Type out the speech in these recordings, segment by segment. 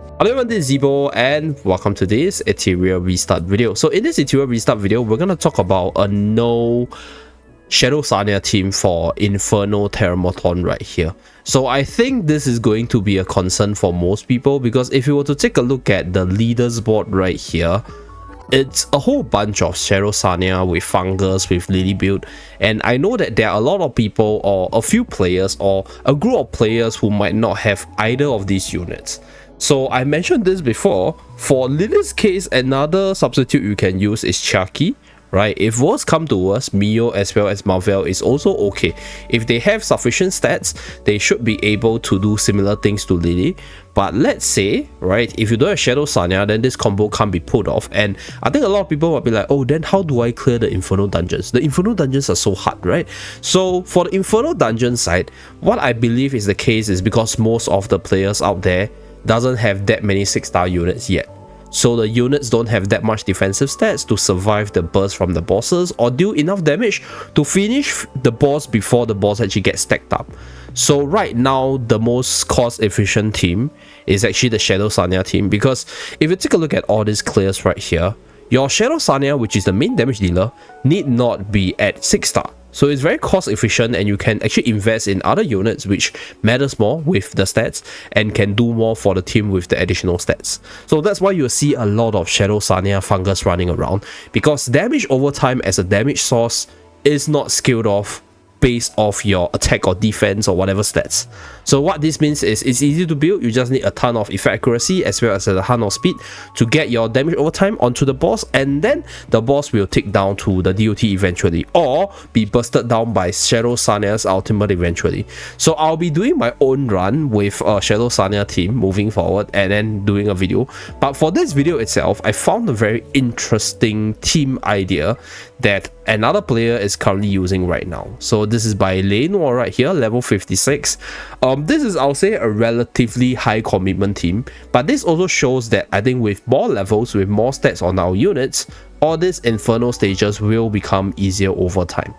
Hello everyone, this is Zeeebo and welcome to this Etheria restart video. So in this Etheria restart video, we're going to talk about a no Shadow Sania team for Inferno Terrormaton right here. So I think this is going to be a concern for most people, because if you were to take a look at the leaders board right here, it's a whole bunch of Shadow Sania with Fungus, with Lily build, and I know that there are a lot of people or a few players or a group of players who might not have either of these units. So I mentioned this before, for Lily's case, another substitute you can use is Cachi, right? If worse come to worse, Mio as well as Marvel is also okay. If they have sufficient stats, they should be able to do similar things to Lily. But let's say, right, if you don't have Shadow Sania, then this combo can't be put off. And I think a lot of people might be like, oh, then how do I clear the Inferno dungeons? The Inferno dungeons are so hard, right? So for the Inferno dungeon side, what I believe is the case is because most of the players out there doesn't have that many 6-star units yet. So the units don't have that much defensive stats to survive the burst from the bosses or deal enough damage to finish the boss before the boss actually gets stacked up. So right now, the most cost efficient team is actually the Shadow Sania team, because if you take a look at all these clears right here, your Shadow Sania, which is the main damage dealer, need not be at 6-star. So it's very cost efficient, and you can actually invest in other units which matters more with the stats and can do more for the team with the additional stats. So that's why you'll see a lot of Shadow Sania Fungus running around, because damage over time as a damage source is not scaled off based off your attack or defense or whatever stats. So what this means is it's easy to build. You just need a ton of effect accuracy as well as a ton of speed to get your damage over time onto the boss, and then the boss will tick down to the DOT eventually, or be bursted down by Shadow Sania's ultimate eventually. So I'll be doing my own run with a Shadow Sania team moving forward and then doing a video. But for this video itself, I found a very interesting team idea that another player is currently using right now. So this is by Lenoir right here, level 56. This is, I'll say, a relatively high commitment team, but this also shows that I think with more levels, with more stats on our units, all these Inferno stages will become easier over time.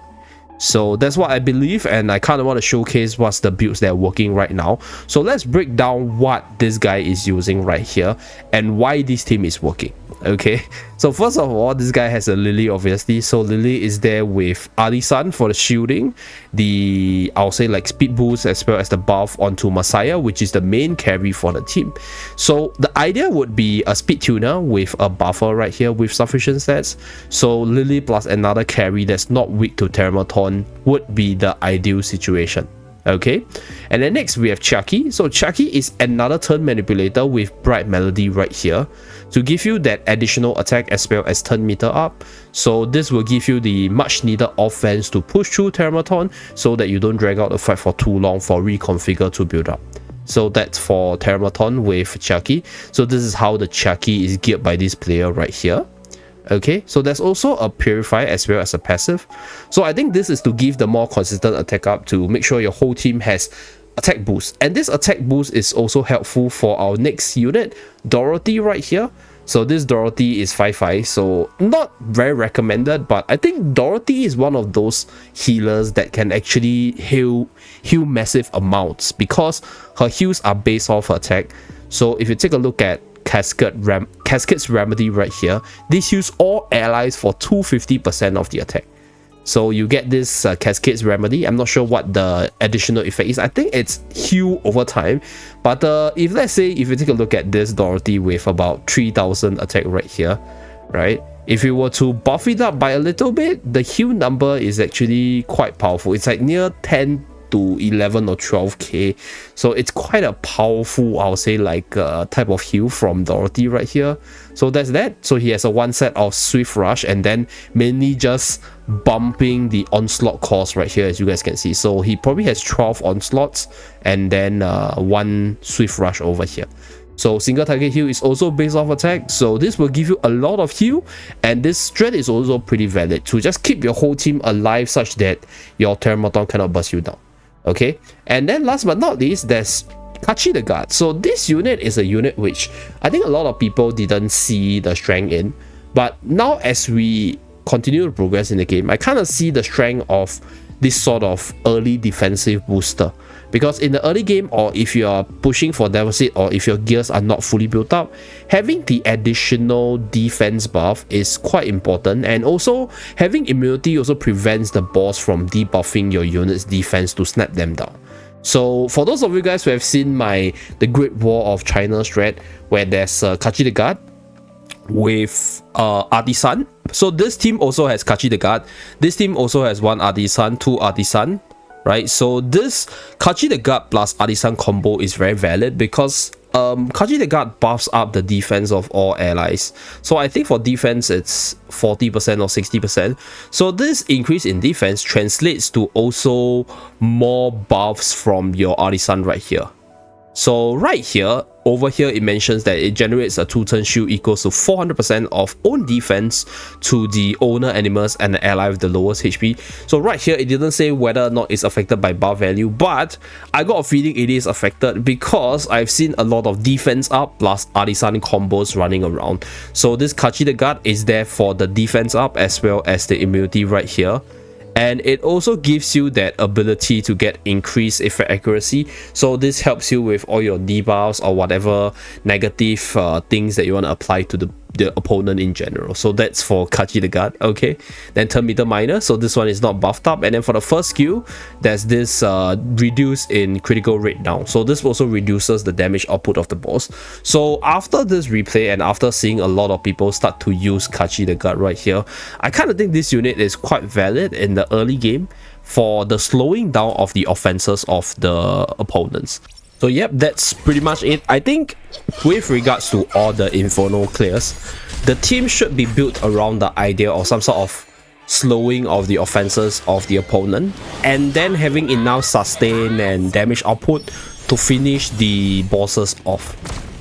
So that's what I believe, and I kind of want to showcase what's the builds that are working right now. So let's break down what this guy is using right here and why this team is working. Okay, so first of all, this guy has a Lily, obviously. So Lily is there with Alisan for the shielding, the, I'll say, like speed boost, as well as the buff onto Messiah, which is the main carry for the team. So the idea would be a speed tuner with a buffer right here with sufficient stats. So Lily plus another carry that's not weak to Terrormaton would be the ideal situation. Okay, and then next we have Cachi. So Cachi is another turn manipulator with Bright Melody right here to give you that additional attack as well as turn meter up. So this will give you the much needed offense to push through Terrormaton so that you don't drag out the fight for too long for reconfigure to build up. So that's for Terrormaton with Cachi. So this is how the Cachi is geared by this player right here. Okay, so there's also a Purify as well as a passive. So I think this is to give the more consistent attack up to make sure your whole team has attack boost. And this attack boost is also helpful for our next unit, Dorothy right here. So this Dorothy is 5/5, so not very recommended, but I think Dorothy is one of those healers that can actually heal massive amounts because her heals are based off her attack. So if you take a look at Cascade's Remedy right here, this heals all allies for 250% of the attack. So you get this Cascade's Remedy. I'm not sure what the additional effect is. I think it's heal over time. But if let's say, if you take a look at this Dorothy with about 3000 attack right here, right? If you were to buff it up by a little bit, the heal number is actually quite powerful. It's like near 10 to 11 or 12k, so it's quite a powerful, I'll say, like type of heal from Dorothy right here. So that's that. So he has a one set of Swift Rush and then mainly just bumping the onslaught cost right here, as you guys can see. So he probably has 12 onslaughts and then one Swift Rush over here. So single target heal is also based off attack, so this will give you a lot of heal, and this strat is also pretty valid to just keep your whole team alive such that your Terrormaton cannot burst you down. Okay, and then last but not least, there's Cachi the Guard. So this unit is a unit which I think a lot of people didn't see the strength in, but now as we continue to progress in the game, I kind of see the strength of this sort of early defensive booster. Because in the early game, or if you are pushing for deficit, or if your gears are not fully built up, having the additional defense buff is quite important. And also having immunity also prevents the boss from debuffing your unit's defense to snap them down. So for those of you guys who have seen the Great War of China strat, where there's Cachi the Guard with Artisan. So this team also has Cachi the Guard. This team also has 1 Artisan, 2 Artisan, right? So this Cachi the Guard plus Artisan combo is very valid because Cachi the Guard buffs up the defense of all allies. So I think for defense it's 40% or 60%. So this increase in defense translates to also more buffs from your Artisan right here. So right here, over here, it mentions that it generates a 2-turn shield equals to 400% of own defense to the owner animals and the ally with the lowest HP. So right here, it didn't say whether or not it's affected by buff value, but I got a feeling it is affected because I've seen a lot of defense up plus Artisan combos running around. So this Cachi the Guard is there for the defense up as well as the immunity right here. And it also gives you that ability to get increased effect accuracy. So this helps you with all your debuffs or whatever negative things that you want to apply to the opponent in general. So that's for Cachi the Guard. Okay, then Terrormaton Miner. So this one is not buffed up. And then for the first skill, there's this reduce in critical rate down. So this also reduces the damage output of the boss. So after this replay and after seeing a lot of people start to use Cachi the Guard right here, I kind of think this unit is quite valid in the early game for the slowing down of the offenses of the opponents. So yep, that's pretty much it. I think with regards to all the Inferno clears, the team should be built around the idea of some sort of slowing of the offenses of the opponent, and then having enough sustain and damage output to finish the bosses off.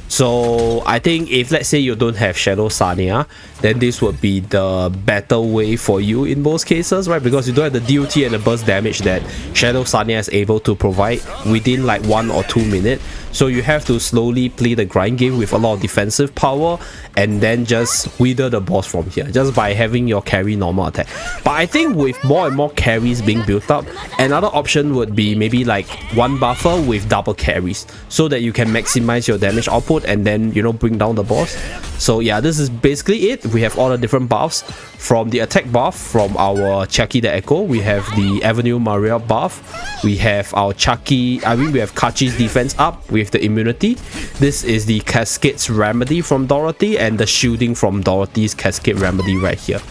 So I think if let's say you don't have Shadow Sania, then this would be the better way for you in most cases, right? Because you don't have the DOT and the burst damage that Shadow Sania is able to provide within like 1 or 2 minutes. So you have to slowly play the grind game with a lot of defensive power and then just wither the boss from here just by having your carry normal attack. But I think with more and more carries being built up, another option would be maybe like 1 buffer with double carries so that you can maximize your damage output and then, you know, bring down the boss. So yeah, this is basically it. We have all the different buffs from the attack buff from our Chucky the Echo. We have the Avenue Maria buff. We have our we have Cachi's defense up with the immunity. This is the Cascade's Remedy from Dorothy and the shielding from Dorothy's Cascade Remedy right here.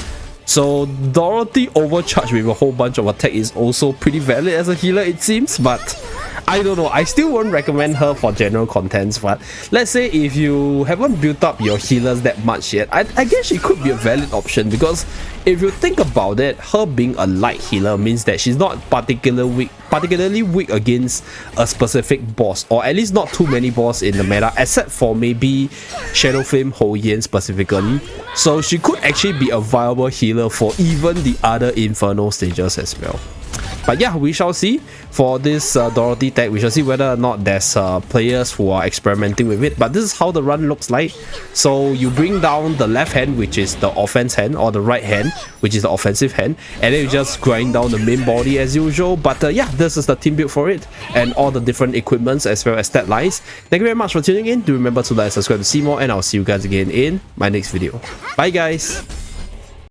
So Dorothy overcharged with a whole bunch of attack is also pretty valid as a healer, it seems, but I don't know, I still won't recommend her for general contents. But let's say if you haven't built up your healers that much yet, I guess she could be a valid option, because if you think about it, her being a light healer means that she's not particularly weak against a specific boss, or at least not too many boss in the meta, except for maybe Shadow Flame Ho Yen specifically. So she could actually be a viable healer for even the other Inferno stages as well. But yeah, we shall see for this Dorothy tag. We shall see whether or not there's players who are experimenting with it. But this is how the run looks like. So you bring down the left hand, which is the offense hand, or the right hand, which is the offensive hand, and then you just grind down the main body as usual. But yeah, this is the team build for it, and all the different equipments as well as stat lines. Thank you very much for tuning in. Do remember to like and subscribe to see more, and I'll see you guys again in my next video. Bye guys.